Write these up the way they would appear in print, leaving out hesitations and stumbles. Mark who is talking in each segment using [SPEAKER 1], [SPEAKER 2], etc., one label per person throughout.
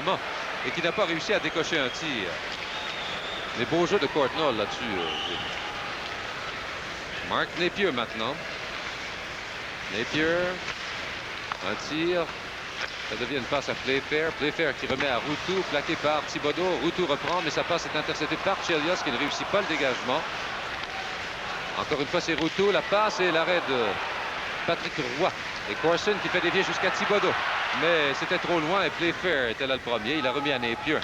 [SPEAKER 1] moment et qui n'a pas réussi à décocher un tir. Les beaux jeux de Courtnall là-dessus. Mark Napier maintenant. Napier, un tir. Ça devient une passe à Playfair. Playfair qui remet à Routou, plaqué par Thibodeau. Routou reprend, mais sa passe est interceptée par Chelios qui ne réussit pas le dégagement. Encore une fois, c'est Routou. La passe et l'arrêt de Patrick Roy. Et Corson qui fait dévier jusqu'à Thibodeau. Mais c'était trop loin et Playfair était là le premier. Il a remis à Napier.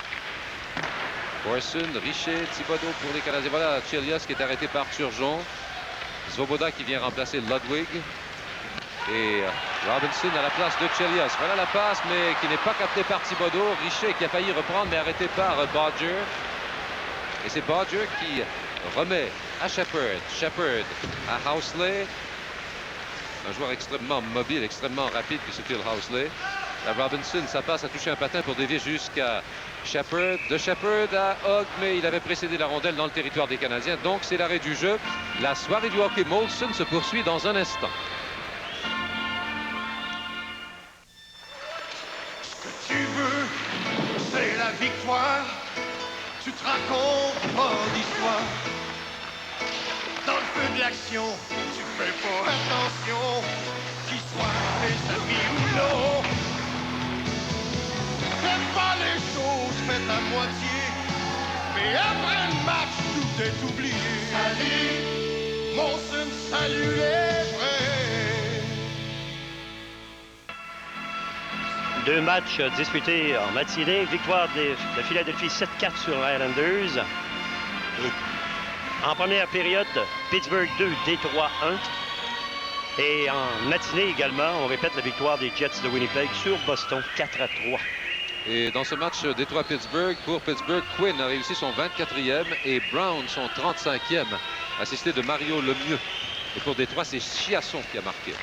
[SPEAKER 1] Corson, Richer, Thibodeau pour les Canadiens. Voilà Chelios qui est arrêté par Turgeon. Svoboda qui vient remplacer Ludwig. Et Robinson à la place de Chelios. Voilà la passe, mais qui n'est pas captée par Thibodeau. Richer qui a failli reprendre, mais arrêté par Bodger. Et c'est Bodger qui remet à Shepard. Shepard à Housley. Un joueur extrêmement mobile, extrêmement rapide qui se Phil Housley. La Robinson, sa passe a touché un patin pour dévier jusqu'à Shepard. De Shepard à Hogg, mais il avait précédé la rondelle dans le territoire des Canadiens. Donc c'est l'arrêt du jeu. La soirée du hockey Molson se poursuit dans un instant.
[SPEAKER 2] Tu veux, c'est la victoire. Tu te racontes pas d'histoire. Dans le feu de l'action, tu fais pas attention. Qu'ils soient tes amis ou non. Fais pas les choses faites à moitié. Mais après le match, tout est oublié. Salut, Molson, salut les vrais.
[SPEAKER 3] Deux matchs disputés en matinée. Victoire de Philadelphie 7-4 sur Islanders. En première période, Pittsburgh 2, Détroit 1. Et en matinée également, on répète la victoire des Jets de Winnipeg sur Boston 4-3.
[SPEAKER 1] Et dans ce match Détroit-Pittsburgh, pour Pittsburgh, Quinn a réussi son 24e et Brown son 35e, assisté de Mario Lemieux. Et pour Détroit, c'est Chiasson qui a marqué.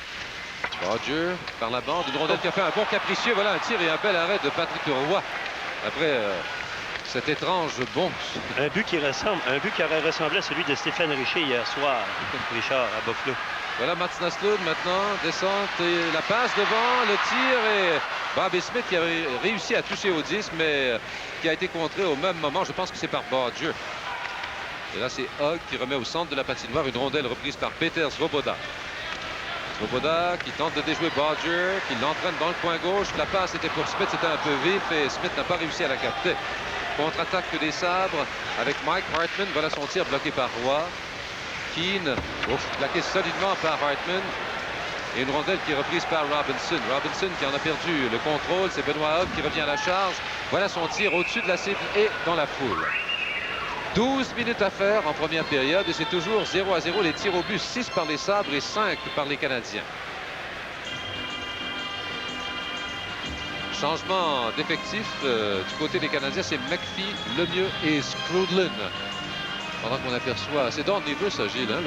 [SPEAKER 1] Bodger par la bande, une rondelle qui a fait un bon capricieux. Voilà un tir et un bel arrêt de Patrick Roy. Après cet étrange bond.
[SPEAKER 3] Un but qui aurait ressemblé à celui de Stéphane Richer hier soir. Richard à Buffalo.
[SPEAKER 1] Voilà Mats Naslund maintenant, descente et la passe devant, le tir et Bobby Smith qui a réussi à toucher au 10, mais qui a été contré au même moment. Je pense que c'est par Bodger. Et là, c'est Hogg qui remet au centre de la patinoire une rondelle reprise par Peter Svoboda. Svoboda qui tente de déjouer Bodger, qui l'entraîne dans le coin gauche. La passe était pour Smith, c'était un peu vif et Smith n'a pas réussi à la capter. Contre-attaque des Sabres avec Mike Hartman. Voilà son tir bloqué par Roy. Keane, plaqué solidement par Hartman. Et une rondelle qui est reprise par Robinson. Robinson qui en a perdu le contrôle. C'est Benoît Hogg qui revient à la charge. Voilà son tir au-dessus de la cible et dans la foule. 12 minutes à faire en première période et c'est toujours 0-0. Les tirs au but, 6 par les Sabres et 5 par les Canadiens. Changement d'effectif du côté des Canadiens, c'est McPhee, Lemieux et Scrudlin. Pendant qu'on aperçoit, c'est Don Neveu, ça, Gilles, hein,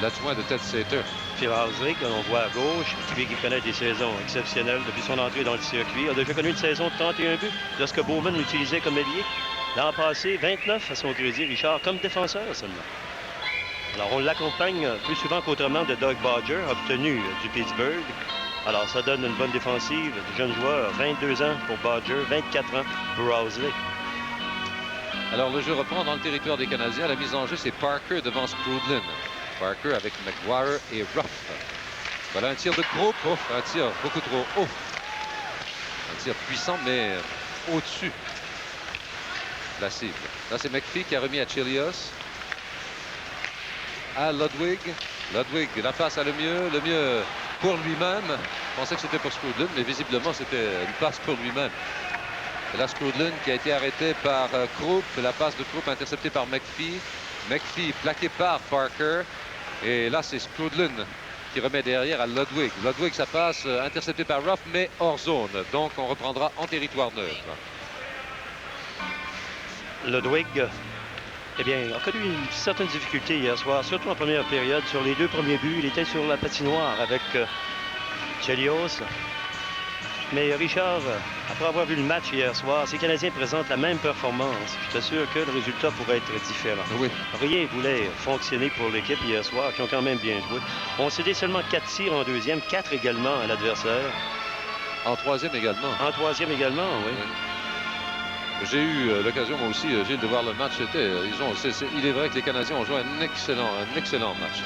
[SPEAKER 1] l'adjoint de Ted Sater.
[SPEAKER 3] Phil Housley, que l'on voit à gauche, qui connaît des saisons exceptionnelles depuis son entrée dans le circuit, a déjà connu une saison de 31 buts lorsque Bowman l'utilisait comme ailier. L'an passé, 29 à son crédit, Richard, comme défenseur seulement. Alors, on l'accompagne plus souvent qu'autrement de Doug Bodger, obtenu du Pittsburgh. Alors, ça donne une bonne défensive de jeunes joueurs. 22 ans pour Bodger, 24 ans pour Housley.
[SPEAKER 1] Alors, le jeu reprend dans le territoire des Canadiens. La mise en jeu, c'est Parker devant Scrudlin. Parker avec McGuire et Ruff. Voilà un tir de groupe. Un tir beaucoup trop haut. Un tir puissant, mais au-dessus de la cible. Là, c'est McPhee qui a remis à Chelios. À Ludwig. Ludwig, la passe à Lemieux. Lemieux pour lui-même. Je pensais que c'était pour Scrudlin, mais visiblement, c'était une passe pour lui-même. Et là, Scrudlin qui a été arrêté par Krupp. La passe de Krupp interceptée par McPhee. McPhee plaqué par Parker. Et là, c'est Scrudlin qui remet derrière à Ludwig. Ludwig, ça passe intercepté par Ruff, mais hors zone. Donc, on reprendra en territoire neutre.
[SPEAKER 3] Ludwig, eh bien, a connu une certaine difficulté hier soir, surtout en première période. Sur les deux premiers buts, il était sur la patinoire avec Chelios. Mais Richard, après avoir vu le match hier soir, ces Canadiens présentent la même performance. Je t'assure que le résultat pourrait être différent.
[SPEAKER 1] Oui.
[SPEAKER 3] Rien voulait fonctionner pour l'équipe hier soir, qui ont quand même bien joué. On cédé seulement 4 tirs en deuxième, 4 également à l'adversaire.
[SPEAKER 1] En troisième également.
[SPEAKER 3] En troisième également, oui.
[SPEAKER 1] J'ai eu l'occasion, moi aussi, Gilles, de voir le match. Il est vrai que les Canadiens ont joué un excellent match.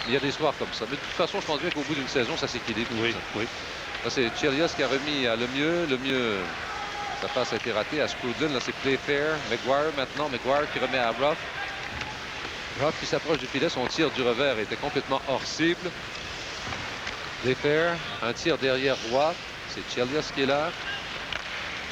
[SPEAKER 1] Il y a des soirs comme ça. Mais de toute façon, je pense bien qu'au bout d'une saison, ça s'équilibre.
[SPEAKER 3] Oui, oui.
[SPEAKER 1] Là, c'est Chelios qui a remis à le mieux. Sa passe a été ratée à Skrudlin. Là, c'est Playfair. McGuire maintenant. McGuire qui remet à Ruff. Ruff qui s'approche du filet. Son tir du revers était complètement hors cible. Playfair. Un tir derrière Roy. C'est Chelios qui est là.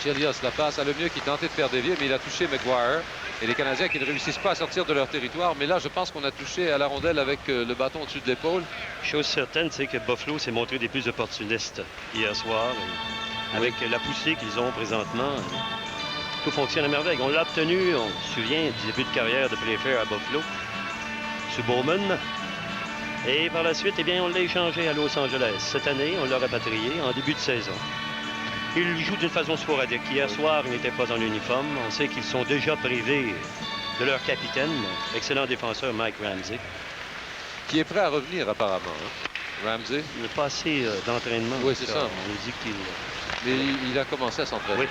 [SPEAKER 1] Chelios, la passe à le mieux qui tentait de faire dévier, mais il a touché McGuire. Et les Canadiens qui ne réussissent pas à sortir de leur territoire. Mais là, je pense qu'on a touché à la rondelle avec le bâton au-dessus de l'épaule.
[SPEAKER 3] Chose certaine, c'est que Buffalo s'est montré des plus opportunistes hier soir. Avec la poussée qu'ils ont présentement, tout fonctionne à merveille. On l'a obtenu, on se souvient, du début de carrière de Playfair à Buffalo, sous Bowman. Et par la suite, eh bien, on l'a échangé à Los Angeles. Cette année, on l'a rapatrié en début de saison. Il joue d'une façon sporadique. Hier soir, il n'était pas en uniforme. On sait qu'ils sont déjà privés de leur capitaine, excellent défenseur Mike Ramsey.
[SPEAKER 1] Qui est prêt à revenir apparemment. Ramsey.
[SPEAKER 3] Il n'a pas assez d'entraînement.
[SPEAKER 1] Oui, c'est ça.
[SPEAKER 3] On nous dit qu'il...
[SPEAKER 1] Mais il a commencé à s'entraîner.
[SPEAKER 3] Oui.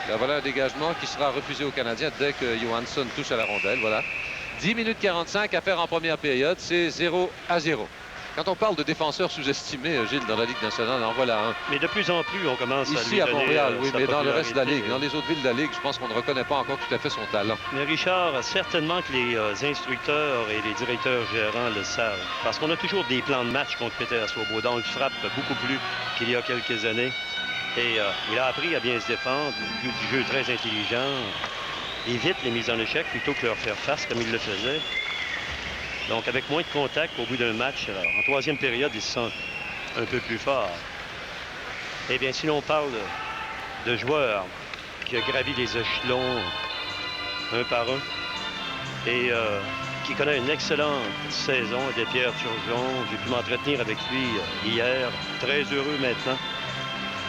[SPEAKER 1] Là, voilà un dégagement qui sera refusé aux Canadiens dès que Johansson touche à la rondelle. Voilà. 10 minutes 45 à faire en première période. C'est 0-0. Quand on parle de défenseurs sous-estimés, Gilles, dans la Ligue nationale, en voilà un.
[SPEAKER 3] Mais de plus en plus, on commence à lui
[SPEAKER 1] Ici à
[SPEAKER 3] donner,
[SPEAKER 1] Montréal, oui,
[SPEAKER 3] sa
[SPEAKER 1] mais dans le reste de la Ligue,
[SPEAKER 3] popularité.
[SPEAKER 1] dans les autres villes de la Ligue, je pense qu'on ne reconnaît pas encore tout à fait son talent.
[SPEAKER 3] Mais Richard, certainement que les instructeurs et les directeurs gérants le savent. Parce qu'on a toujours des plans de match contre Peter Svoboda. On le frappe beaucoup plus qu'il y a quelques années. Et il a appris à bien se défendre, du jeu très intelligent. Évite les mises en échec plutôt que leur faire face comme il le faisait. Donc, avec moins de contact au bout d'un match, en troisième période, ils se sentent un peu plus forts. Eh bien, si l'on parle de joueurs qui ont gravi les échelons un par un et qui connaît une excellente saison, de Pierre Turgeon, j'ai pu m'entretenir avec lui hier, très heureux maintenant,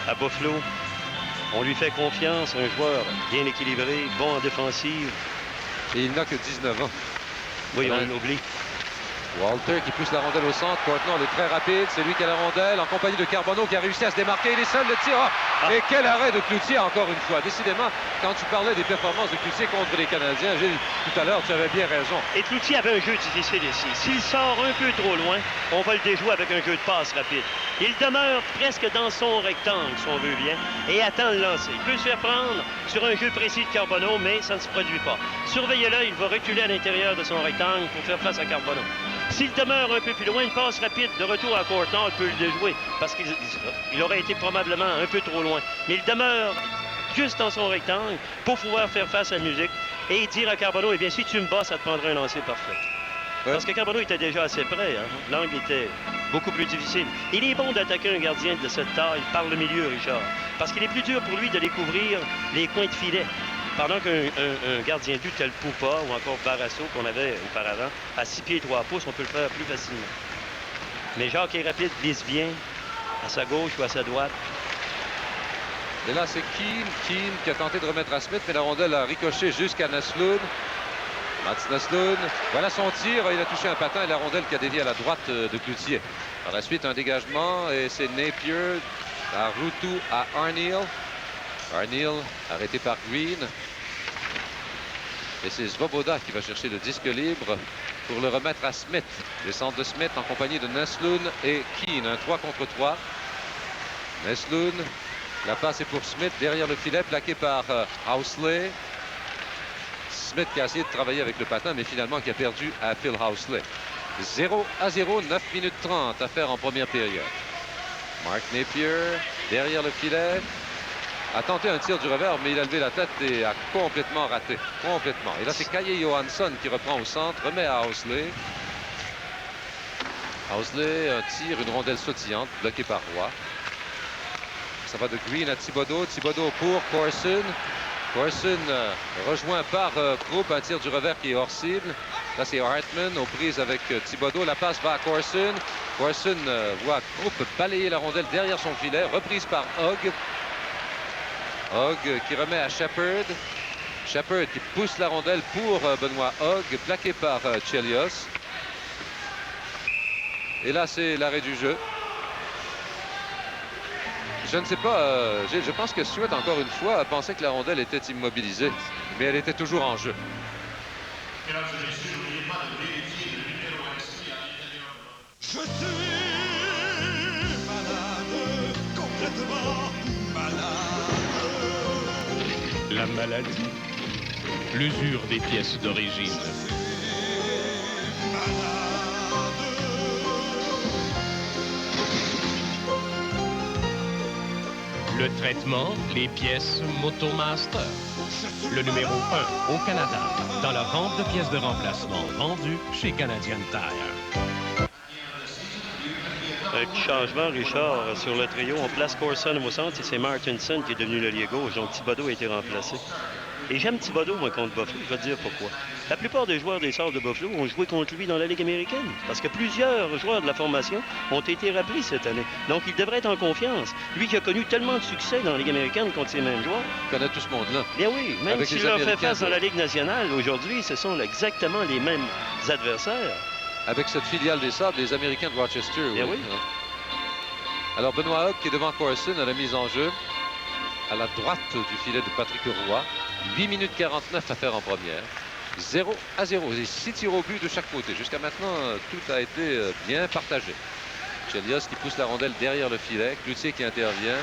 [SPEAKER 3] à Buffalo. On lui fait confiance, un joueur bien équilibré, bon en défensive.
[SPEAKER 1] Et il n'a que 19 ans.
[SPEAKER 3] Oui, on l'oublie.
[SPEAKER 1] Walter qui pousse la rondelle au centre. Courtnall est très rapide. C'est lui qui a la rondelle en compagnie de Carbonneau qui a réussi à se démarquer. Il est seul, le tir. Et quel arrêt de Cloutier encore une fois. Décidément, quand tu parlais des performances de Cloutier contre les Canadiens, Gilles, tout à l'heure, tu avais bien raison.
[SPEAKER 3] Et Cloutier avait un jeu difficile ici. S'il sort un peu trop loin, on va le déjouer avec un jeu de passe rapide. Il demeure presque dans son rectangle, si on veut bien, et attend le lancer. Il peut se faire prendre sur un jeu précis de Carbonneau, mais ça ne se produit pas. Surveillez-le, il va reculer à l'intérieur de son rectangle pour faire face à Carbonneau. S'il demeure un peu plus loin, une passe rapide de retour à Courtnall peut le déjouer parce qu'il aurait été probablement un peu trop loin. Mais il demeure juste dans son rectangle pour pouvoir faire face à la musique et dire à Carbonneau, eh bien, si tu me bats, ça te prendra un lancer parfait. Ouais. Parce que Carbonneau était déjà assez près. Hein? L'angle était beaucoup plus difficile. Il est bon d'attaquer un gardien de cette taille par le milieu, Richard. Parce qu'il est plus dur pour lui de découvrir les coins de filet. Pendant qu'un gardien de but tel Poupa ou encore Barrasso qu'on avait auparavant, à 6 pieds 3 pouces, on peut le faire plus facilement. Mais Jacques est rapide, glisse bien, à sa gauche ou à sa droite.
[SPEAKER 1] Et là, c'est Keane qui a tenté de remettre à Smith, mais la rondelle a ricoché jusqu'à Naslund. Mats Naslund, voilà son tir, il a touché un patin et la rondelle qui a dévié à la droite de Cloutier. Par la suite, un dégagement et c'est Napier à Routou à Arneal. Arneal arrêté par Green. Et c'est Svoboda qui va chercher le disque libre pour le remettre à Smith. Les centres de Smith en compagnie de Naslund et Keane. Un 3 contre 3. Naslund, la passe est pour Smith derrière le filet, plaqué par Housley. Smith qui a essayé de travailler avec le patin, mais finalement qui a perdu à Phil Housley. 0-0, 9 minutes 30 à faire en première période. Mark Napier derrière le filet. A tenté un tir du revers, mais il a levé la tête et a complètement raté. Complètement. Et là, c'est Kaye Johansson qui reprend au centre, remet à Housley. Housley, un tir, une rondelle sautillante, bloquée par Roy. Ça va de Green à Thibodeau. Thibodeau pour Corson. Corson rejoint par Krupp, un tir du revers qui est hors cible. Là, c'est Hartman aux prises avec Thibodeau. La passe va à Corson. Corson voit Krupp balayer la rondelle derrière son filet. Reprise par Hogg. Hogg qui remet à Shepard. Shepard qui pousse la rondelle pour Benoît Hogg, plaqué par Chelios. Et là, c'est l'arrêt du jeu. Je ne sais pas, Gilles, je pense que Stewart, encore une fois, pensait que la rondelle était immobilisée, mais elle était toujours en jeu.
[SPEAKER 2] Je suis malade, complètement malade.
[SPEAKER 4] La maladie, l'usure des pièces d'origine. Le traitement, les pièces Motomaster. Le numéro 1 au Canada, dans la vente de pièces de remplacement vendues chez Canadian Tire.
[SPEAKER 3] Un petit changement, Richard, sur le trio. On place Corson au centre et c'est Martinson qui est devenu l'ailier gauche. Donc Thibodeau a été remplacé. Et j'aime Thibodeau, moi, contre Buffalo. Je vais te dire pourquoi. La plupart des joueurs des Sabres de Buffalo ont joué contre lui dans la Ligue américaine. Parce que plusieurs joueurs de la formation ont été rappelés cette année. Donc, il devrait être en confiance. Lui qui a connu tellement de succès dans la Ligue américaine contre ces mêmes joueurs.
[SPEAKER 1] Il connaît tout ce monde-là.
[SPEAKER 3] Bien oui, même
[SPEAKER 1] Avec
[SPEAKER 3] s'il
[SPEAKER 1] les
[SPEAKER 3] leur fait
[SPEAKER 1] Américains,
[SPEAKER 3] face dans la Ligue nationale, aujourd'hui, ce sont exactement les mêmes adversaires.
[SPEAKER 1] Avec cette filiale des Sabres, les Américains de Rochester.
[SPEAKER 3] Bien oui.
[SPEAKER 1] Ouais. Alors, Benoît Hogg qui est devant Corson à la mise en jeu. À la droite du filet de Patrick Roy. 8 minutes 49 à faire en première. 0-0. Et 6 tirs au but de chaque côté. Jusqu'à maintenant, tout a été bien partagé. Chelios qui pousse la rondelle derrière le filet. Cloutier qui intervient.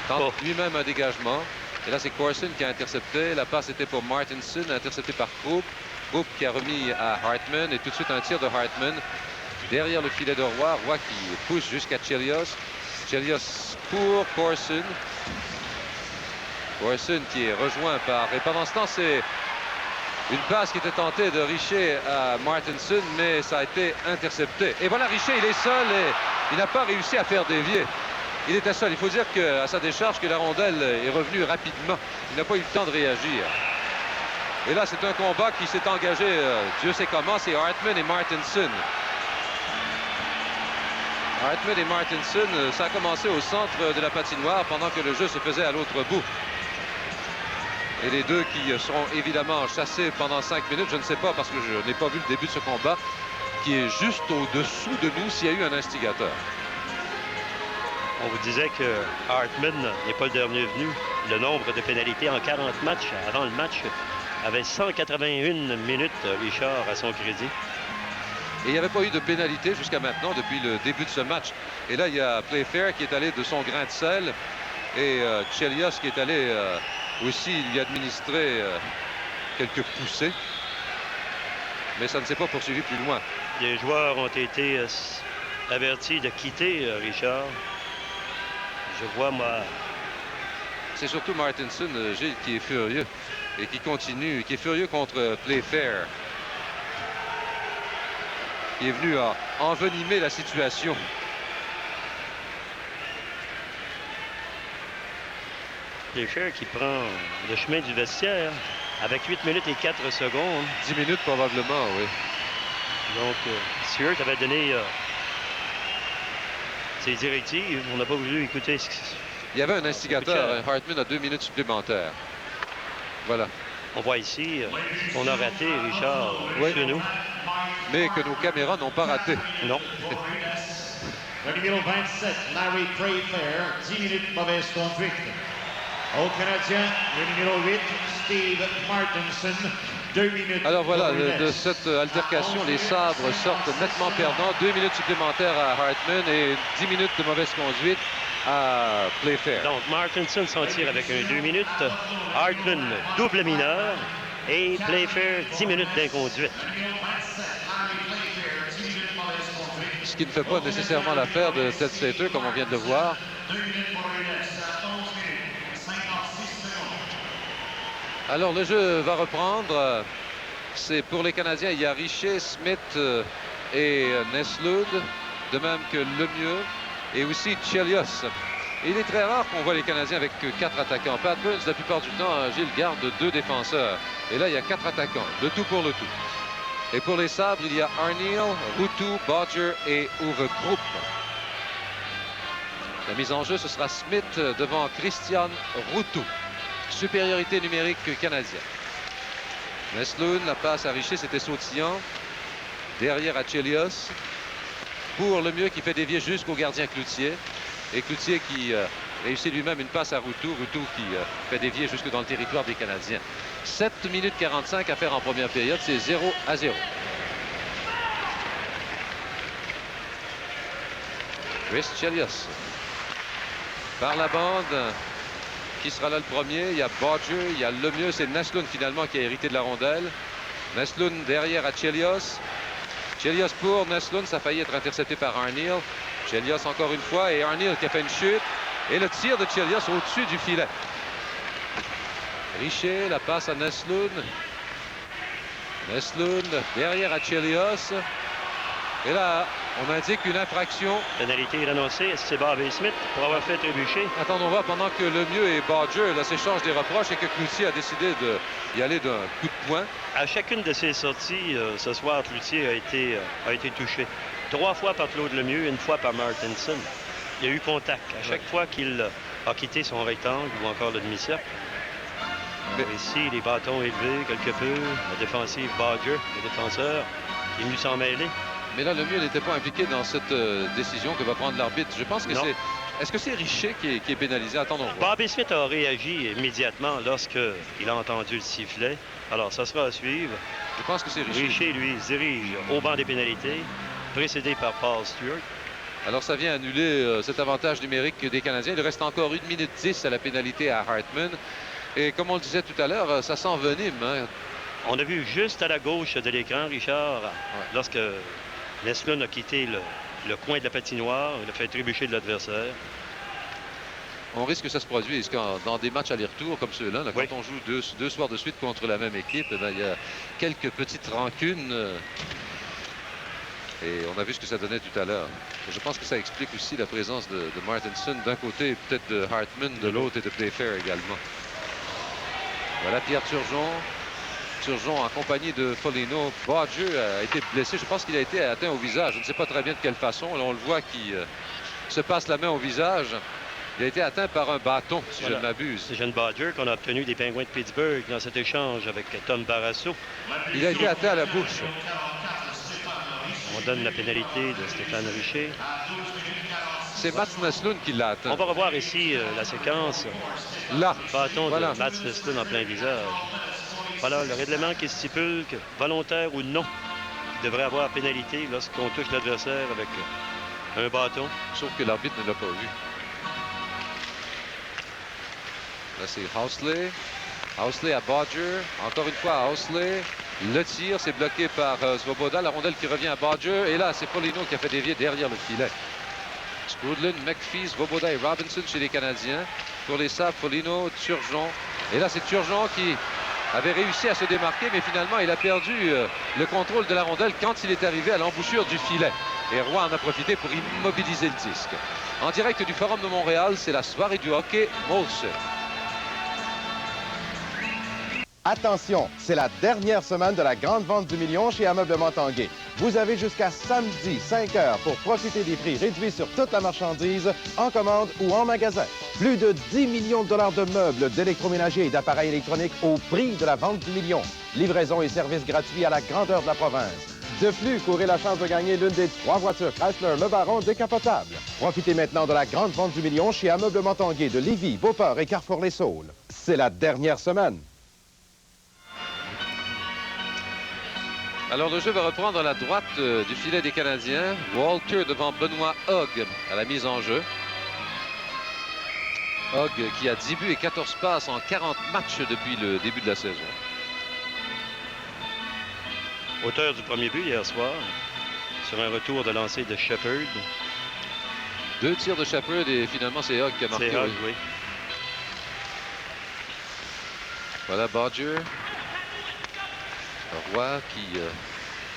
[SPEAKER 1] Tente lui-même un dégagement. Et là, c'est Corson qui a intercepté. La passe était pour Martinson, intercepté par Krupp. Krupp qui a remis à Hartman. Et tout de suite, un tir de Hartman derrière le filet de Roy. Roy qui pousse jusqu'à Chelios. Chelios pour Corson. Corson qui est rejoint par... Et pendant ce temps, c'est une passe qui était tentée de Richer à Martinson, mais ça a été intercepté. Et voilà, Richer, il est seul et il n'a pas réussi à faire dévier. Il était seul. Il faut dire qu'à sa décharge, que la rondelle est revenue rapidement. Il n'a pas eu le temps de réagir. Et là, c'est un combat qui s'est engagé, Dieu sait comment, c'est Hartman et Martinson. Hartman et Martinson, ça a commencé au centre de la patinoire pendant que le jeu se faisait à l'autre bout. Et les deux qui seront évidemment chassés pendant 5 minutes, je ne sais pas parce que je n'ai pas vu le début de ce combat, qui est juste au-dessous de nous s'il y a eu un instigateur.
[SPEAKER 3] On vous disait que Hartman n'est pas le dernier venu. Le nombre de pénalités en 40 matchs avant le match avait 181 minutes, Richard, à son crédit.
[SPEAKER 1] Et il n'y avait pas eu de pénalité jusqu'à maintenant depuis le début de ce match. Et là, il y a Playfair qui est allé de son grain de sel et Chelios qui est allé aussi lui administrer quelques poussées. Mais ça ne s'est pas poursuivi plus loin.
[SPEAKER 3] Les joueurs ont été avertis de quitter, Richard. Je vois, moi...
[SPEAKER 1] C'est surtout Martinson, Gilles, qui est furieux et qui continue, qui est furieux contre Playfair. Qui est venu à envenimer la situation.
[SPEAKER 3] Playfair qui prend le chemin du vestiaire avec 8 minutes et 4 secondes.
[SPEAKER 1] 10 minutes probablement, oui.
[SPEAKER 3] Donc, Stewart avait donné ses directives. On n'a pas voulu écouter ce
[SPEAKER 1] Il y avait un instigateur. Hartman a 2 minutes supplémentaires. Voilà.
[SPEAKER 3] On voit ici, on a raté, Richard, chez nous.
[SPEAKER 1] Mais que nos caméras n'ont pas raté.
[SPEAKER 3] Non.
[SPEAKER 5] Le numéro 27, Larry Playfair, 10 minutes mauvaise conduite. Au Canadien, le numéro 8, Steve Martinson, 2 minutes.
[SPEAKER 1] Alors voilà, de cette altercation, les Sabres sortent nettement perdants. 2 minutes supplémentaires à Hartman et 10 minutes de mauvaise conduite à Playfair.
[SPEAKER 3] Donc, Martinson s'en tire avec un 2 minutes. Hartman, double mineur. Et Playfair, 10 minutes d'inconduite.
[SPEAKER 1] Ce qui ne fait pas nécessairement l'affaire de Ted Slater, comme on vient de le voir. Alors, le jeu va reprendre. C'est pour les Canadiens, il y a Richer, Smith et Neslund, de même que Lemieux, et aussi Chelios. Et il est très rare qu'on voit les Canadiens avec 4 attaquants. Pat Burns, la plupart du temps, Gilles, garde 2 défenseurs. Et là, il y a 4 attaquants, le tout pour le tout. Et pour les Sabres, il y a Arneal, Routou, Bodger et Uwe Krupp. La mise en jeu, ce sera Smith devant Christian Routou. Supériorité numérique canadienne. Neslund, la passe à Richer, c'était sautillant. Derrière à Chelios. Pour Lemieux qui fait dévier jusqu'au gardien Cloutier. Et Cloutier qui réussit lui-même une passe à Routou. Routou qui fait dévier jusque dans le territoire des Canadiens. 7 minutes 45 à faire en première période. C'est 0-0. Chris Chelios. Par la bande. Qui sera là le premier? Il y a Bodger. Il y a Lemieux. C'est Naslund finalement qui a hérité de la rondelle. Naslund derrière à Chelios. Chelios pour Naslund. Ça a failli être intercepté par Arneal. Chelios encore une fois. Et Arneal qui a fait une chute. Et le tir de Chelios au-dessus du filet. Richer, la passe à Naslund. Naslund derrière à Chelios. Et là, on indique une infraction.
[SPEAKER 3] Pénalité est annoncée. Est-ce que c'est Bobby Smith pour avoir fait trébucher?
[SPEAKER 1] Attendons voir pendant que Lemieux et Bodger s'échangent des reproches et que Cloutier a décidé d'y aller d'un coup de poing.
[SPEAKER 3] À chacune de ses sorties, ce soir, Cloutier a été touché. 3 fois par Claude Lemieux, 1 fois par Martinson. Il y a eu contact. À chaque fois qu'il a quitté son rectangle ou encore le demi-cercle. Ici, les bâtons élevés quelque peu. La défensive Bodger, le défenseur, il est venu s'en mêler.
[SPEAKER 1] Mais là, Lemieux n'était pas impliqué dans cette décision que va prendre l'arbitre. Je pense que c'est... Est-ce que c'est Richer qui est pénalisé? Attendons voir.
[SPEAKER 3] Bobby Smith a réagi immédiatement lorsqu'il a entendu le sifflet. Alors, ça sera à suivre.
[SPEAKER 1] Je pense que c'est Richer.
[SPEAKER 3] Richer, lui, se dirige au banc des pénalités, précédé par Paul Stewart.
[SPEAKER 1] Alors, ça vient annuler cet avantage numérique des Canadiens. Il reste encore 1 minute 10 à la pénalité à Hartman. Et comme on le disait tout à l'heure, ça s'envenime. Hein?
[SPEAKER 3] On a vu juste à la gauche de l'écran, Richard, lorsque Naslund a quitté le coin de la patinoire, il a fait trébucher de l'adversaire.
[SPEAKER 1] On risque que ça se produise dans des matchs aller-retour comme ceux-là. Quand on joue deux soirs de suite contre la même équipe, il y a quelques petites rancunes. Et on a vu ce que ça donnait tout à l'heure. Je pense que ça explique aussi la présence de Martinson d'un côté, peut-être de Hartman de l'autre et de Playfair également. Voilà Pierre Turgeon. Turgeon en compagnie de Foligno. Bodger a été blessé. Je pense qu'il a été atteint au visage. Je ne sais pas très bien de quelle façon. Là, on le voit qui se passe la main au visage. Il a été atteint par un bâton, si je ne m'abuse.
[SPEAKER 3] C'est Jean Bodger qu'on a obtenu des Penguins de Pittsburgh dans cet échange avec Tom Barrasso.
[SPEAKER 1] Il a été atteint à la bouche.
[SPEAKER 3] On donne la pénalité de Stéphane Richer.
[SPEAKER 1] C'est Mats Naslund qui l'a atteint.
[SPEAKER 3] On va revoir ici la séquence.
[SPEAKER 1] Là.
[SPEAKER 3] Bâton de Mats Naslund en plein visage. Voilà le règlement qui stipule que, volontaire ou non, il devrait avoir pénalité lorsqu'on touche l'adversaire avec un bâton.
[SPEAKER 1] Sauf que l'arbitre ne l'a pas vu. Là, c'est Housley. Housley à Bodger. Encore une fois à Housley. Le tir, c'est bloqué par Svoboda. La rondelle qui revient à Bodger. Et là, c'est Foligno qui a fait dévier derrière le filet. Scoodlin, McPhee, Svoboda et Robinson chez les Canadiens. Pour les Sabres, Foligno, Turgeon. Et là, c'est Turgeon qui avait réussi à se démarquer, mais finalement, il a perdu le contrôle de la rondelle quand il est arrivé à l'embouchure du filet. Et Roy en a profité pour immobiliser le disque. En direct du Forum de Montréal, c'est la soirée du hockey Molson.
[SPEAKER 6] Attention, c'est la dernière semaine de la grande vente du million chez Ameublement Tanguay. Vous avez jusqu'à samedi 5 heures pour profiter des prix réduits sur toute la marchandise, en commande ou en magasin. Plus de 10 millions de dollars de meubles, d'électroménager et d'appareils électroniques au prix de la vente du million. Livraison et services gratuits à la grandeur de la province. De plus, courez la chance de gagner l'une des 3 voitures Chrysler Le Baron décapotables. Profitez maintenant de la grande vente du million chez Ameublement Tanguay de Lévis, Beauport et Carrefour-les-Saules. C'est la dernière semaine.
[SPEAKER 1] Alors le jeu va reprendre à la droite du filet des Canadiens. Walter devant Benoît Hogg à la mise en jeu. Hogg qui a 10 buts et 14 passes en 40 matchs depuis le début de la saison.
[SPEAKER 3] Auteur du premier but hier soir, sur un retour de lancer de Shepard.
[SPEAKER 1] 2 tirs de Shepard et finalement c'est Hogg qui a marqué.
[SPEAKER 3] C'est Hogg, oui.
[SPEAKER 1] Voilà Bodger. Roy qui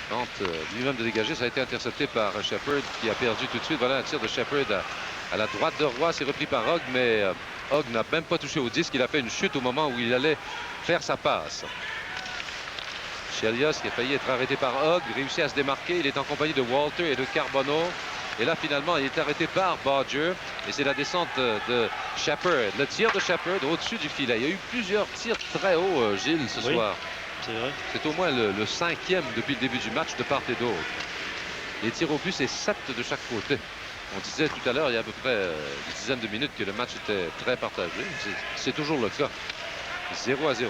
[SPEAKER 1] tente lui-même de dégager. Ça a été intercepté par Shepard qui a perdu tout de suite. Voilà un tir de Shepard à la droite de Roy. C'est repris par Hogg, mais Hogg n'a même pas touché au disque. Il a fait une chute au moment où il allait faire sa passe. Chelios qui a failli être arrêté par Hogg, réussit à se démarquer. Il est en compagnie de Walter et de Carbonneau. Et là, finalement, il est arrêté par Bodger. Et c'est la descente de Shepard. Le tir de Shepard au-dessus du filet. Il y a eu plusieurs tirs très hauts, Gilles, ce soir.
[SPEAKER 3] C'est vrai.
[SPEAKER 1] C'est au moins le 5e depuis le début du match de part et d'autre. Les tirs au but, c'est 7 de chaque côté. On disait tout à l'heure, il y a à peu près une dizaine de minutes, que le match était très partagé. C'est toujours le cas. 0-0.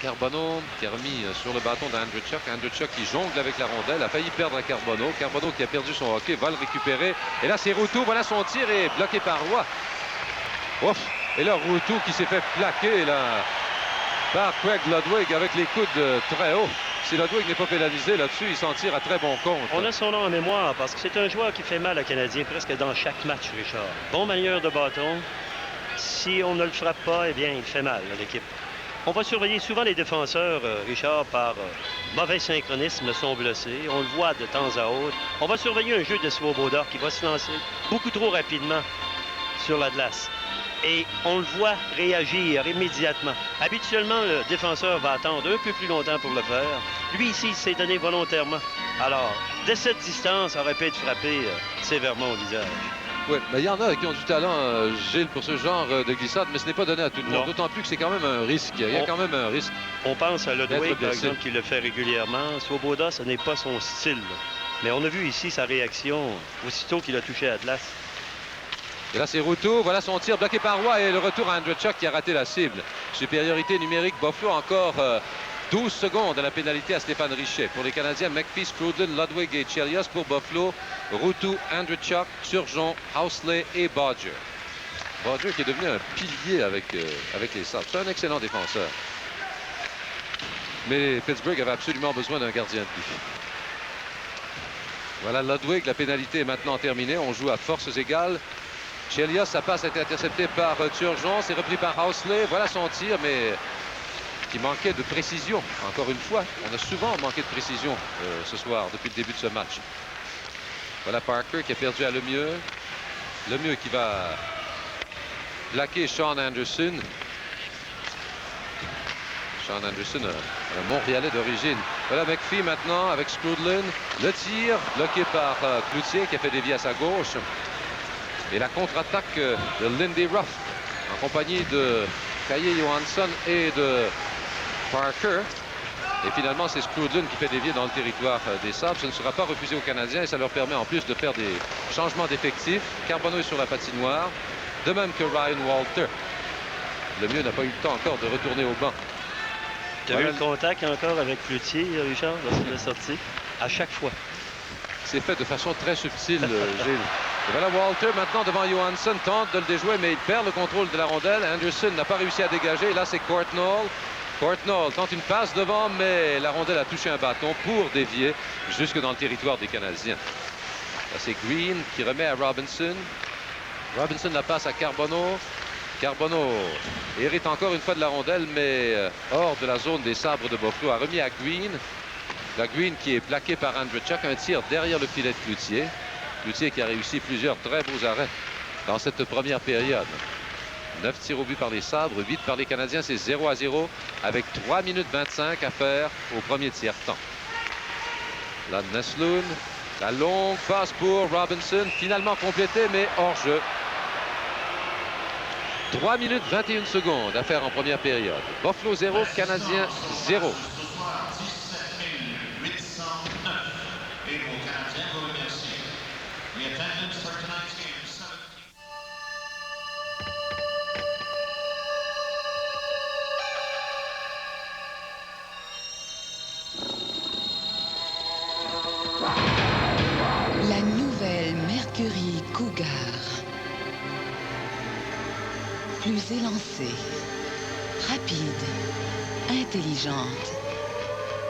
[SPEAKER 1] Carbonneau qui a remis sur le bâton d'Andreychuk. Andreychuk qui jongle avec la rondelle, a failli perdre à Carbonneau. Carbonneau qui a perdu son hockey, va le récupérer. Et là, c'est Routou. Voilà, son tir est bloqué par Roy. Ouf. Et là, Routou qui s'est fait plaquer là, par Craig Ludwig avec les coudes très hauts. Si Ludwig n'est pas pénalisé là-dessus, il s'en tire à très bon compte.
[SPEAKER 3] On a son nom en mémoire parce que c'est un joueur qui fait mal à Canadien presque dans chaque match, Richard. Bon manieur de bâton. Si on ne le frappe pas, eh bien, il fait mal à l'équipe. On va surveiller souvent les défenseurs, Richard, par mauvais synchronisme, sont blessés. On le voit de temps à autre. On va surveiller un jeu de Swoboda qui va se lancer beaucoup trop rapidement sur la glace. Et on le voit réagir immédiatement. Habituellement, le défenseur va attendre un peu plus longtemps pour le faire. Lui, ici, il s'est donné volontairement. Alors, de cette distance, aurait pu être frappé sévèrement au visage.
[SPEAKER 1] Oui, mais il y en a qui ont du talent, Gilles, pour ce genre de glissade, mais ce n'est pas donné à tout le monde. D'autant plus que c'est quand même un risque. Il y a quand même un risque.
[SPEAKER 3] On pense à Ludwig, par exemple, qui le fait régulièrement. Swoboda, ce n'est pas son style. Mais on a vu ici sa réaction aussitôt qu'il a touché Atlas.
[SPEAKER 1] Et là, c'est Routou. Voilà son tir bloqué par Roy et le retour à Andreychuk qui a raté la cible. Supériorité numérique. Buffalo encore 12 secondes à la pénalité à Stéphane Richet. Pour les Canadiens, McPhee, Scruden, Ludwig et Chelios. Pour Buffalo, Routou, Andreychuk, Turgeon, Housley et Bodger. Bodger qui est devenu un pilier avec les Sabres. C'est un excellent défenseur. Mais Pittsburgh avait absolument besoin d'un gardien de but. Voilà Ludwig. La pénalité est maintenant terminée. On joue à forces égales. Chelios, sa passe a été interceptée par Turgeon. C'est repris par Housley. Voilà son tir, mais qui manquait de précision. Encore une fois, on a souvent manqué de précision ce soir, depuis le début de ce match. Voilà Parker qui a perdu à Lemieux. Lemieux qui va plaquer Sean Anderson. Sean Anderson, un Montréalais d'origine. Voilà McPhee maintenant avec Scrudlin. Le tir bloqué par Cloutier qui a fait dévier à sa gauche. Et la contre-attaque de Lindy Ruff en compagnie de Kaye Johansson et de Parker. Et finalement, c'est Scrudlin qui fait dévier dans le territoire des Sabres. Ce ne sera pas refusé aux Canadiens et ça leur permet en plus de faire des changements d'effectifs. Carbonneau est sur la patinoire, de même que Ryan Walter. Lemieux n'a pas eu le temps encore de retourner au banc.
[SPEAKER 3] Tu as vu le contact encore avec Cloutier, Richard, lorsqu'il est sorti? À chaque fois.
[SPEAKER 1] C'est fait de façon très subtile, Gilles. Et voilà Walter maintenant devant Johansson, tente de le déjouer, mais il perd le contrôle de la rondelle. Anderson n'a pas réussi à dégager. Et là, c'est Courtnall. Courtnall tente une passe devant, mais la rondelle a touché un bâton pour dévier jusque dans le territoire des Canadiens. Là, c'est Green qui remet à Robinson. Robinson la passe à Carbonneau. Carbonneau hérite encore une fois de la rondelle, mais hors de la zone des Sabres de Buffalo. A remis à Green. La Green qui est plaqué par Andreychuk. Un tir derrière le filet de Cloutier. Cloutier qui a réussi plusieurs très beaux arrêts dans cette première période. 9 tirs au but par les Sabres, 8 par les Canadiens. C'est 0-0 avec 3 minutes 25 à faire au premier tiers-temps. Là, Nesloun. La longue passe pour Robinson. Finalement complétée, mais hors jeu. 3 minutes 21 secondes à faire en première période. Buffalo 0, Canadiens 0.
[SPEAKER 7] La nouvelle Mercury Cougar. Plus élancée, rapide, intelligente.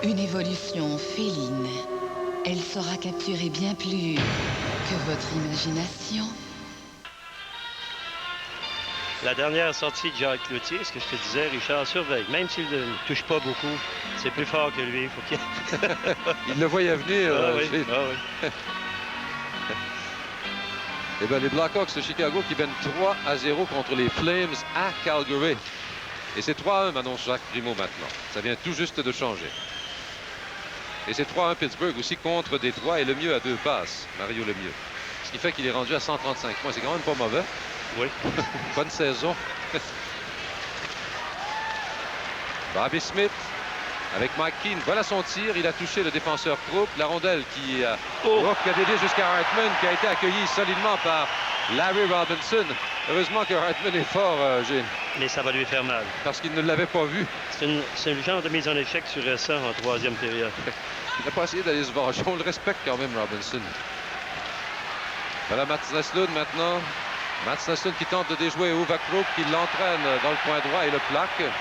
[SPEAKER 7] Une évolution féline. Elle saura capturer bien plus que votre imagination.
[SPEAKER 3] La dernière sortie de Jacques Cloutier, ce que je te disais, Richard, surveille. Même s'il ne touche pas beaucoup, c'est plus fort que lui. Faut qu'il...
[SPEAKER 1] Il le voyait venir.
[SPEAKER 3] oui.
[SPEAKER 1] Eh bien, les Blackhawks de Chicago qui mènent 3-0 contre les Flames à Calgary. Et c'est 3-1, m'annonce Jacques Primeau maintenant. Ça vient tout juste de changer. Et c'est 3-1 Pittsburgh aussi contre Détroit et Lemieux à 2 passes. Mario Lemieux. Ce qui fait qu'il est rendu à 135 points. C'est quand même pas mauvais.
[SPEAKER 3] Oui.
[SPEAKER 1] Bonne saison. Bobby Smith avec Mike Keane. Voilà son tir. Il a touché le défenseur Krupp. La rondelle qui a dévié jusqu'à Hartman, qui a été accueillie solidement par Larry Robinson. Heureusement que Hartman est fort, Gilles.
[SPEAKER 3] Mais ça va lui faire mal.
[SPEAKER 1] Parce qu'il ne l'avait pas vu.
[SPEAKER 3] C'est le genre de mise en échec sur récent en troisième période.
[SPEAKER 1] Il n'a pas essayé d'aller se venger. On le respecte quand même, Robinson. Voilà Mats Näslund maintenant. Mats Näslund qui tente de déjouer Uwe Krupp, qui l'entraîne dans le coin droit et le plaque.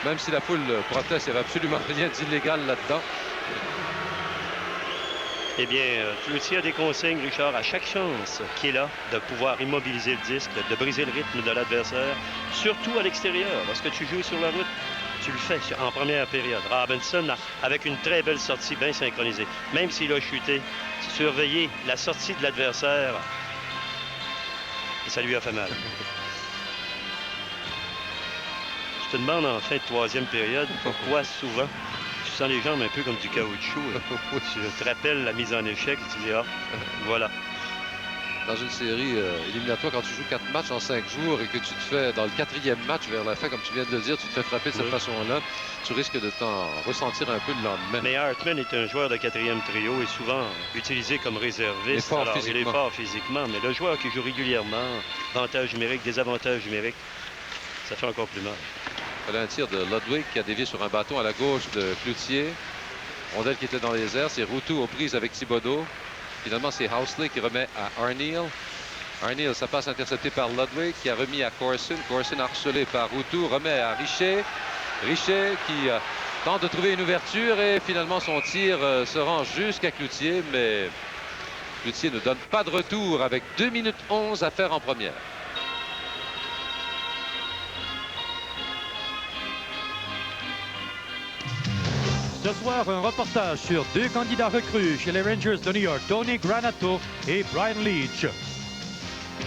[SPEAKER 1] Même si la foule proteste, il n'y avait absolument rien d'illégal là-dedans.
[SPEAKER 3] Eh bien, Cloutier a des consignes, Richard, à chaque chance qu'il a de pouvoir immobiliser le disque, de briser le rythme de l'adversaire, surtout à l'extérieur. Lorsque tu joues sur la route, tu le fais en première période. Robinson, avec une très belle sortie bien synchronisée, même s'il a chuté, surveiller la sortie de l'adversaire, ça lui a fait mal. Je te demande en fin de troisième période pourquoi souvent tu sens les jambes un peu comme du caoutchouc. Tu te rappelles la mise en échec et tu dis, ah, voilà.
[SPEAKER 1] Dans une série éliminatoire, quand tu joues 4 matchs en 5 jours et que tu te fais, dans le 4e match vers la fin, comme tu viens de le dire, tu te fais frapper de cette façon-là, tu risques de t'en ressentir un peu le lendemain.
[SPEAKER 3] Mais Hartman est un joueur de 4e trio et souvent utilisé comme réserviste. Alors, il est fort physiquement, mais le joueur qui joue régulièrement, avantage numérique, désavantage numérique, ça fait encore plus mal.
[SPEAKER 1] Voilà un tir de Ludwig qui a dévié sur un bâton à la gauche de Cloutier. Rondelle qui était dans les airs. C'est Routou aux prises avec Thibodeau. Finalement, c'est Housley qui remet à Arneal. Arneal, ça passe intercepté par Ludwig qui a remis à Corson. Corson harcelé par Routou. Remet à Richer. Richer qui tente de trouver une ouverture et finalement son tir se rend jusqu'à Cloutier. Mais Cloutier ne donne pas de retour avec 2 minutes 11 à faire en première.
[SPEAKER 8] Ce soir, un reportage sur 2 candidats recrues chez les Rangers de New York, Tony Granato et Brian Leetch.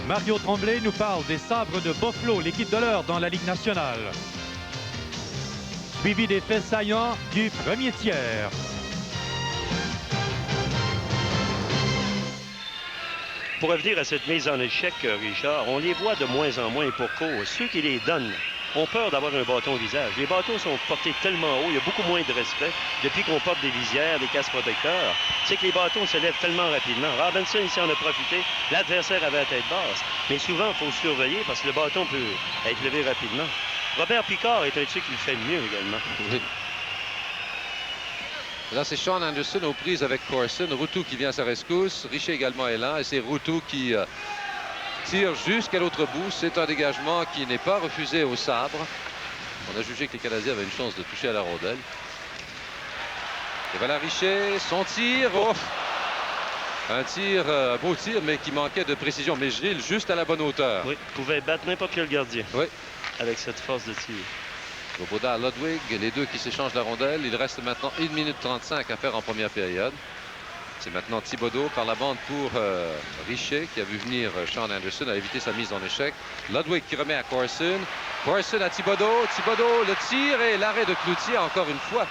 [SPEAKER 8] Mario Tremblay nous parle des Sabres de Buffalo, l'équipe de l'heure dans la Ligue nationale. Suivi des faits saillants du premier tiers.
[SPEAKER 3] Pour revenir à cette mise en échec, Richard, on les voit de moins en moins pour cause. Ceux qui les donnent ont peur d'avoir un bâton au visage. Les bâtons sont portés tellement haut, il y a beaucoup moins de respect. Depuis qu'on porte des visières, des casques protecteurs, c'est que les bâtons se lèvent tellement rapidement. Robinson, ici, en a profité. L'adversaire avait la tête basse. Mais souvent, il faut surveiller parce que le bâton peut être levé rapidement. Robert Picard est un type qui le fait mieux également.
[SPEAKER 1] Oui. Là, c'est Sean Anderson aux prises avec Corson. Routou qui vient à sa rescousse. Richer également est là. Et c'est Routou qui tire jusqu'à l'autre bout. C'est un dégagement qui n'est pas refusé au sabre. On a jugé que les Canadiens avaient une chance de toucher à la rondelle. Et voilà Richer, son tir. Oh! Un tir, beau tir, mais qui manquait de précision. Mais Gilles, juste à la bonne hauteur.
[SPEAKER 3] Oui, pouvait battre n'importe quel gardien.
[SPEAKER 1] Oui.
[SPEAKER 3] Avec cette force de tir.
[SPEAKER 1] Svoboda à Ludwig, les deux qui s'échangent la rondelle. Il reste maintenant 1 minute 35 à faire en première période. C'est maintenant Thibodeau par la bande pour Richer qui a vu venir Sean Anderson, a évité sa mise en échec. Ludwig qui remet à Corson. Corson à Thibodeau. Thibodeau, le tir et l'arrêt de Cloutier encore une fois.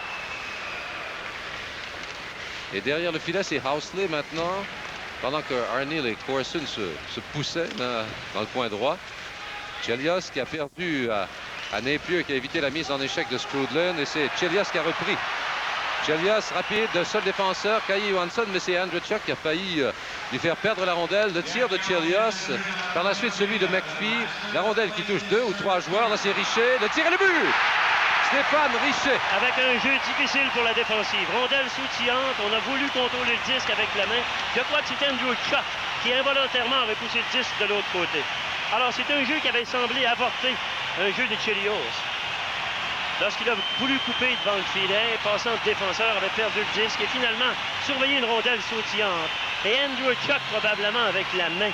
[SPEAKER 1] Et derrière le filet, c'est Housley maintenant. Pendant que Arneal et Corson se poussaient dans le coin droit. Chelios qui a perdu à Napier qui a évité la mise en échec de Skrudland. Et c'est Chelios qui a repris. Chelios rapide, seul défenseur, Kai Johansson, mais c'est Andreychuk qui a failli lui faire perdre la rondelle. Le tir de Chelios, par la suite celui de McPhee. La rondelle qui touche 2 ou 3 joueurs. Là, c'est Richer. Le tir et le but! Stéphane Richer.
[SPEAKER 3] Avec un jeu difficile pour la défensive. Rondelle soutillante. On a voulu contrôler le disque avec la main. Je crois que c'est Andreychuk qui involontairement avait poussé le disque de l'autre côté. Alors, c'est un jeu qui avait semblé avorter un jeu de Chelios. Lorsqu'il a voulu couper devant le filet, passant de défenseur, avait perdu le disque et finalement surveillé une rondelle sautillante. Et Andreychuk, probablement avec la main,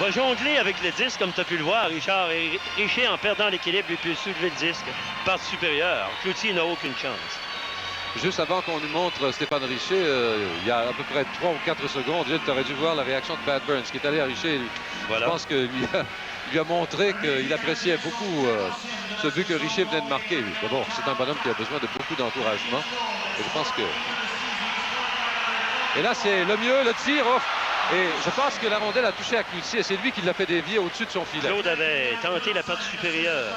[SPEAKER 3] va jongler avec le disque, comme tu as pu le voir, Richard. Et Richer, en perdant l'équilibre, lui peut soulever le disque par supérieur. Cloutier n'a aucune chance.
[SPEAKER 1] Juste avant qu'on nous montre Stéphane Richer, il y a à peu près 3 ou 4 secondes, tu aurais dû voir la réaction de Pat Burns qui est allé à Richer. Voilà. Je pense que lui a montré qu'il appréciait beaucoup ce but que Richer venait de marquer. D'abord, c'est un bonhomme qui a besoin de beaucoup d'encouragement. Et je pense que... Et là, c'est le mieux, le tir. Oh! Et je pense que la rondelle a touché à Cloutier. C'est lui qui l'a fait dévier au-dessus de son filet.
[SPEAKER 3] Claude avait tenté la partie supérieure.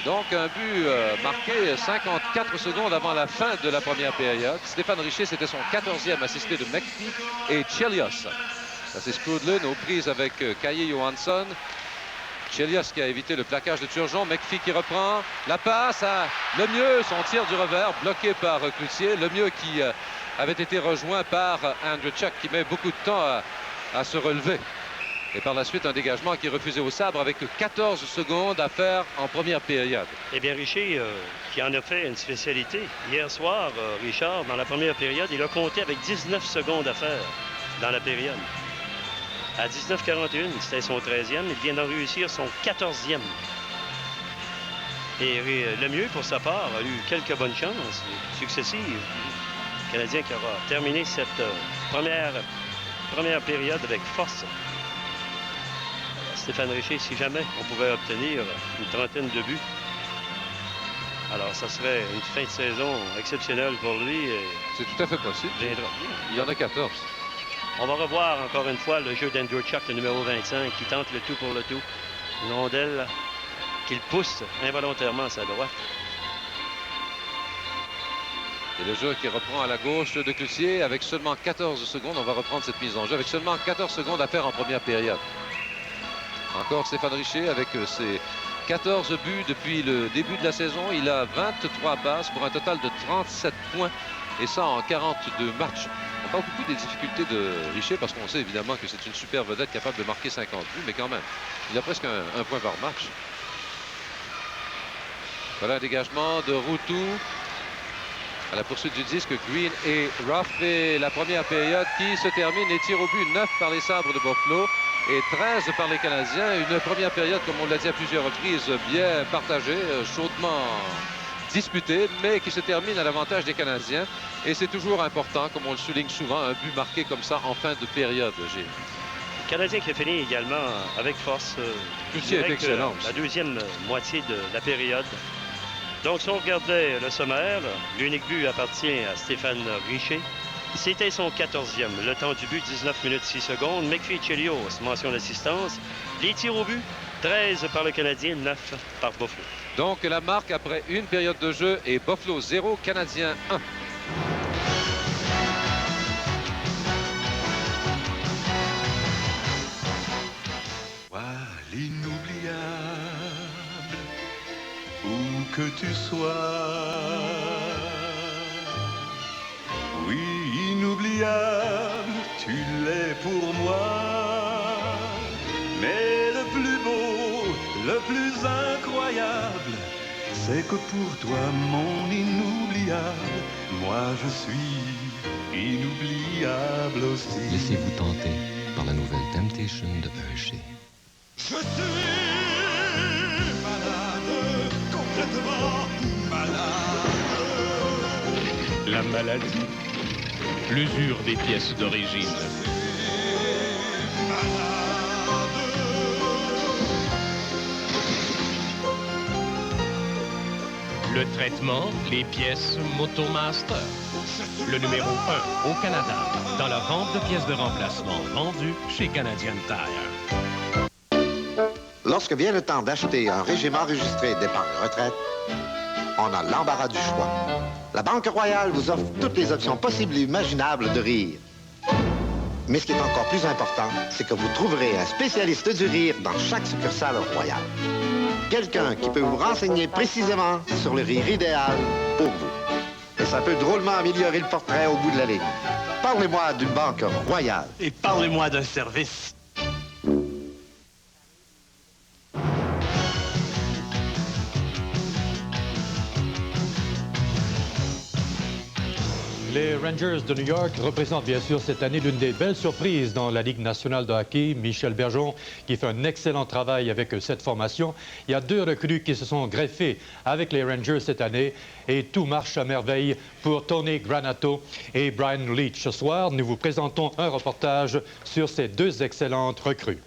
[SPEAKER 1] Donc, un but marqué 54 secondes avant la fin de la première période. Stéphane Richer, c'était son 14e assisté de McPhee et Chelios. Ça, c'est Sprudlin aux prises avec Kaye Johansson. Chelios qui a évité le plaquage de Turgeon. McPhee qui reprend la passe à Lemieux. Son tir du revers bloqué par Cloutier. Lemieux qui avait été rejoint par Andreychuk qui met beaucoup de temps à se relever. Et par la suite, un dégagement qui est refusé au sabre avec 14 secondes à faire en première période.
[SPEAKER 3] Eh bien, Richer, qui en a fait une spécialité. Hier soir, Richard, dans la première période, il a compté avec 19 secondes à faire dans la période. À 19:41, c'était son 13e. Il vient d'en réussir son 14e. Et Lemieux, pour sa part, a eu quelques bonnes chances successives. Le Canadien qui aura terminé cette première période avec force. Stéphane Richer, si jamais on pouvait obtenir une trentaine de buts. Alors, ça serait une fin de saison exceptionnelle pour lui.
[SPEAKER 1] C'est tout à fait possible. Il y en a 14.
[SPEAKER 3] On va revoir encore une fois le jeu d'Andreychuk, le numéro 25, qui tente le tout pour le tout. Une rondelle qu'il pousse involontairement à sa droite.
[SPEAKER 1] Et le jeu qui reprend à la gauche de Cloutier avec seulement 14 secondes. On va reprendre cette mise en jeu avec seulement 14 secondes à faire en première période. Encore Stéphane Richer avec ses 14 buts depuis le début de la saison. Il a 23 passes pour un total de 37 points. Et ça en 42 matchs. On parle beaucoup des difficultés de Richer parce qu'on sait évidemment que c'est une super vedette capable de marquer 50 buts. Mais quand même, il a presque un point par match. Voilà un dégagement de Routou. À la poursuite du disque, Green et Ruff. Et la première période qui se termine. Les tirs au but 9 par les Sabres de Buffalo. Et 13 par les Canadiens. Une première période, comme on l'a dit à plusieurs reprises, bien partagée, chaudement disputée, mais qui se termine à l'avantage des Canadiens. Et c'est toujours important, comme on le souligne souvent, un but marqué comme ça en fin de période, Gilles.
[SPEAKER 3] Le Canadien qui a fini également avec force.
[SPEAKER 1] Cloutier est excellent.
[SPEAKER 3] La deuxième moitié de la période. Donc, si on regardait le sommaire, l'unique but appartient à Stéphane Richer. C'était son 14e. Le temps du but, 19 minutes 6 secondes. McPhee et Chelios, mention d'assistance. Les tirs au but, 13 par le Canadien, 9 par Buffalo.
[SPEAKER 1] Donc la marque après une période de jeu est Buffalo 0, Canadien 1.
[SPEAKER 2] Toi, l'inoubliable, où que tu sois. Oui, inoubliable, tu l'es pour moi. Mais le plus beau, le plus incroyable, c'est que pour toi, mon inoubliable, moi je suis inoubliable aussi.
[SPEAKER 9] Laissez-vous tenter par la nouvelle Temptation de Hershey.
[SPEAKER 2] Je suis malade, complètement malade.
[SPEAKER 4] La maladie. L'usure des pièces d'origine. Le traitement, les pièces Motomaster. Le numéro 1 au Canada, dans la vente de pièces de remplacement vendues chez Canadian Tire.
[SPEAKER 10] Lorsque vient le temps d'acheter un régime enregistré d'épargne retraite, on a l'embarras du choix. La Banque Royale vous offre toutes les options possibles et imaginables de rire. Mais ce qui est encore plus important, c'est que vous trouverez un spécialiste du rire dans chaque succursale royale. Quelqu'un qui peut vous renseigner précisément sur le rire idéal pour vous. Et ça peut drôlement améliorer le portrait au bout de la ligne. Parlez-moi d'une Banque Royale.
[SPEAKER 11] Et parlez-moi d'un service.
[SPEAKER 8] Les Rangers de New York représentent bien sûr cette année l'une des belles surprises dans la Ligue nationale de hockey. Michel Bergeron qui fait un excellent travail avec cette formation. Il y a 2 recrues qui se sont greffées avec les Rangers cette année et tout marche à merveille pour Tony Granato et Brian Leetch. Ce soir, nous vous présentons un reportage sur ces 2 excellentes recrues.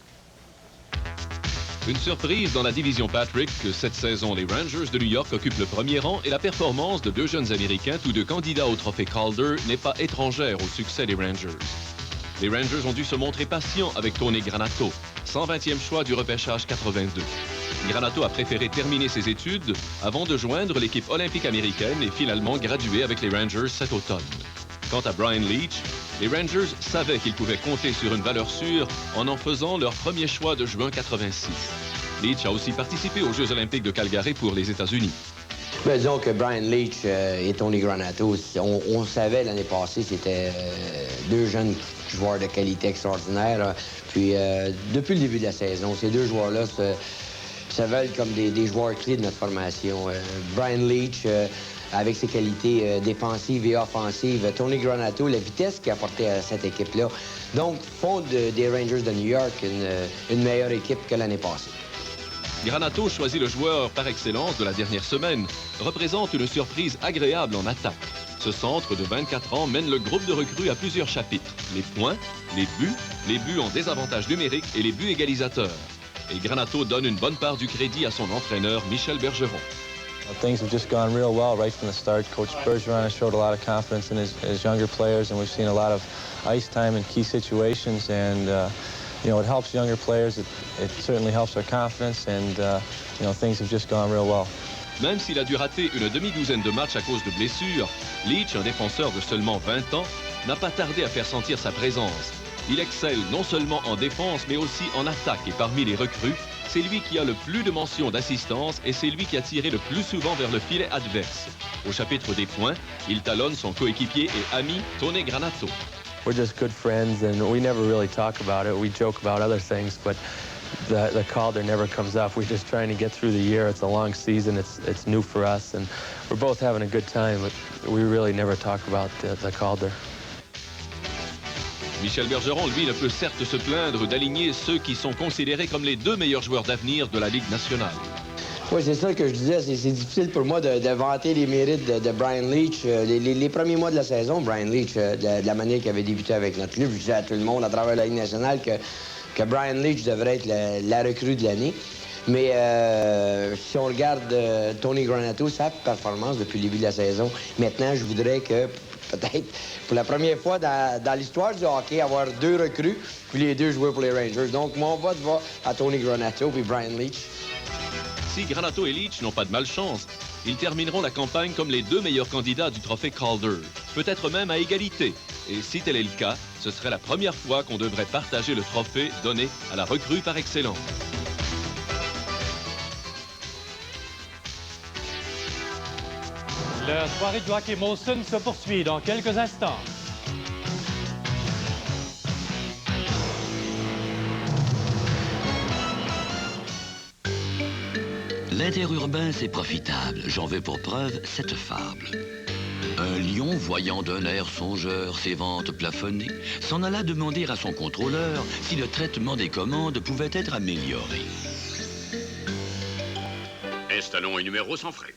[SPEAKER 12] Une surprise dans la division Patrick que cette saison, les Rangers de New York occupent le premier rang et la performance de 2 jeunes Américains, tous 2 candidats au trophée Calder, n'est pas étrangère au succès des Rangers. Les Rangers ont dû se montrer patients avec Tony Granato, 120e choix du repêchage 82. Granato a préféré terminer ses études avant de joindre l'équipe olympique américaine et finalement graduer avec les Rangers cet automne. Quant à Brian Leetch, les Rangers savaient qu'ils pouvaient compter sur une valeur sûre en faisant leur premier choix de juin 86. Leetch a aussi participé aux Jeux olympiques de Calgary pour les États-Unis.
[SPEAKER 13] Ben, disons que Brian Leetch et Tony Granato, on savait l'année passée, c'était deux jeunes joueurs de qualité extraordinaire. Puis depuis le début de la saison, ces deux joueurs-là se veulent comme des joueurs clés de notre formation. Brian Leetch, avec ses qualités défensives et offensives. Tony Granato, la vitesse qu'il a apportée à cette équipe-là. Donc, font des Rangers de New York une meilleure équipe que l'année passée.
[SPEAKER 12] Granato, choisi le joueur par excellence de la dernière semaine, représente une surprise agréable en attaque. Ce centre de 24 ans mène le groupe de recrues à plusieurs chapitres. Les points, les buts en désavantage numérique et les buts égalisateurs. Et Granato donne une bonne part du crédit à son entraîneur Michel Bergeron.
[SPEAKER 14] Things have just gone real well right from the start. Coach Bergeron has showed a lot of confidence in his younger players, and we've seen a lot of ice time in key situations. And you know, it helps younger players. It certainly helps our confidence, and you know, things have just gone real well.
[SPEAKER 12] Même s'il a dû rater une demi-douzaine de matchs à cause de blessures, Leetch, un défenseur de seulement 20 ans, n'a pas tardé à faire sentir sa présence. Il excelle non seulement en défense, mais aussi en attaque. Et parmi les recrues, c'est lui qui a le plus de mentions d'assistance et c'est lui qui a tiré le plus souvent vers le filet adverse. Au chapitre des points, il talonne son coéquipier et ami Tony Granato.
[SPEAKER 14] We're just good friends, and we never really talk about it. We joke about other things, but the Calder never comes up. We're just trying to get through the year. It's a long season. It's new for us, and we're both having a good time, but we really never talk about the Calder.
[SPEAKER 12] Michel Bergeron, lui, ne peut certes se plaindre d'aligner ceux qui sont considérés comme les deux meilleurs joueurs d'avenir de la Ligue nationale.
[SPEAKER 13] Oui, c'est ça que je disais. C'est difficile pour moi de vanter les mérites de Brian Leetch. Les premiers mois de la saison, Brian Leetch, de la manière qu'il avait débuté avec notre club, je disais à tout le monde à travers la Ligue nationale que Brian Leetch devrait être la recrue de l'année. Mais si on regarde Tony Granato, sa performance depuis le début de la saison, maintenant, je voudrais que peut-être pour la première fois dans l'histoire du hockey, avoir deux recrues, puis les deux jouer pour les Rangers. Donc, mon vote va à Tony Granato et Brian Leetch.
[SPEAKER 12] Si Granato et Leetch n'ont pas de malchance, ils termineront la campagne comme les deux meilleurs candidats du trophée Calder, peut-être même à égalité. Et si tel est le cas, ce serait la première fois qu'on devrait partager le trophée donné à la recrue par excellence.
[SPEAKER 8] La soirée du hockey Molson se poursuit dans quelques instants.
[SPEAKER 15] L'interurbain, c'est profitable. J'en veux pour preuve cette fable. Un lion, voyant d'un air songeur ses ventes plafonnées, s'en alla demander à son contrôleur si le traitement des commandes pouvait être amélioré.
[SPEAKER 16] Installons un numéro sans frais.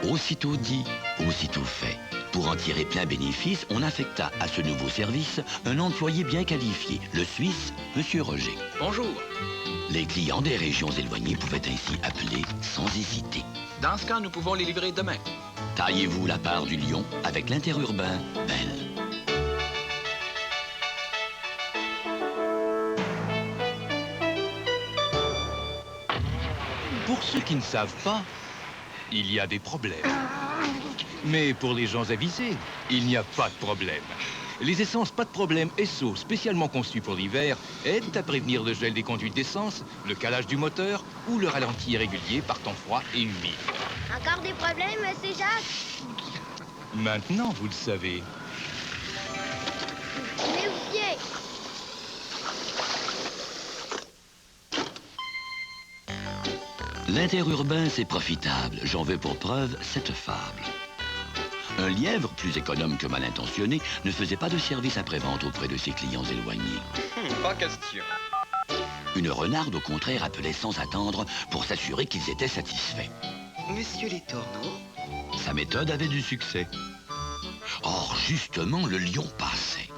[SPEAKER 15] Aussitôt dit, aussitôt fait. Pour en tirer plein bénéfice, on affecta à ce nouveau service un employé bien qualifié, le Suisse, M. Roger.
[SPEAKER 16] Bonjour.
[SPEAKER 15] Les clients des régions éloignées pouvaient ainsi appeler sans hésiter.
[SPEAKER 16] Dans ce cas, nous pouvons les livrer demain.
[SPEAKER 15] Taillez-vous la part du lion avec l'interurbain Bell.
[SPEAKER 17] Pour ceux qui ne savent pas, il y a des problèmes. Mais pour les gens avisés, il n'y a pas de problème. Les essences pas de problème Esso, spécialement conçues pour l'hiver, aident à prévenir le gel des conduites d'essence, le calage du moteur ou le ralenti irrégulier par temps froid et humide.
[SPEAKER 18] Encore des problèmes, monsieur Jacques?
[SPEAKER 17] Maintenant, vous le savez.
[SPEAKER 18] Mais vous fiez.
[SPEAKER 15] L'interurbain, c'est profitable. J'en veux pour preuve cette fable. Un lièvre, plus économe que mal intentionné, ne faisait pas de service après-vente auprès de ses clients éloignés.
[SPEAKER 16] Pas question.
[SPEAKER 15] Une renarde, au contraire, appelait sans attendre pour s'assurer qu'ils étaient satisfaits.
[SPEAKER 19] Monsieur les Tourneaux?
[SPEAKER 15] Sa méthode avait du succès. Or, justement, le lion passait.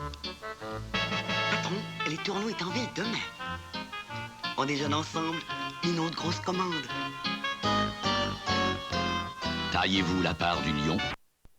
[SPEAKER 19] Patron, les Tourneaux est en ville demain. On déjeune ensemble, une autre grosse commande.
[SPEAKER 15] Taillez-vous la part du lion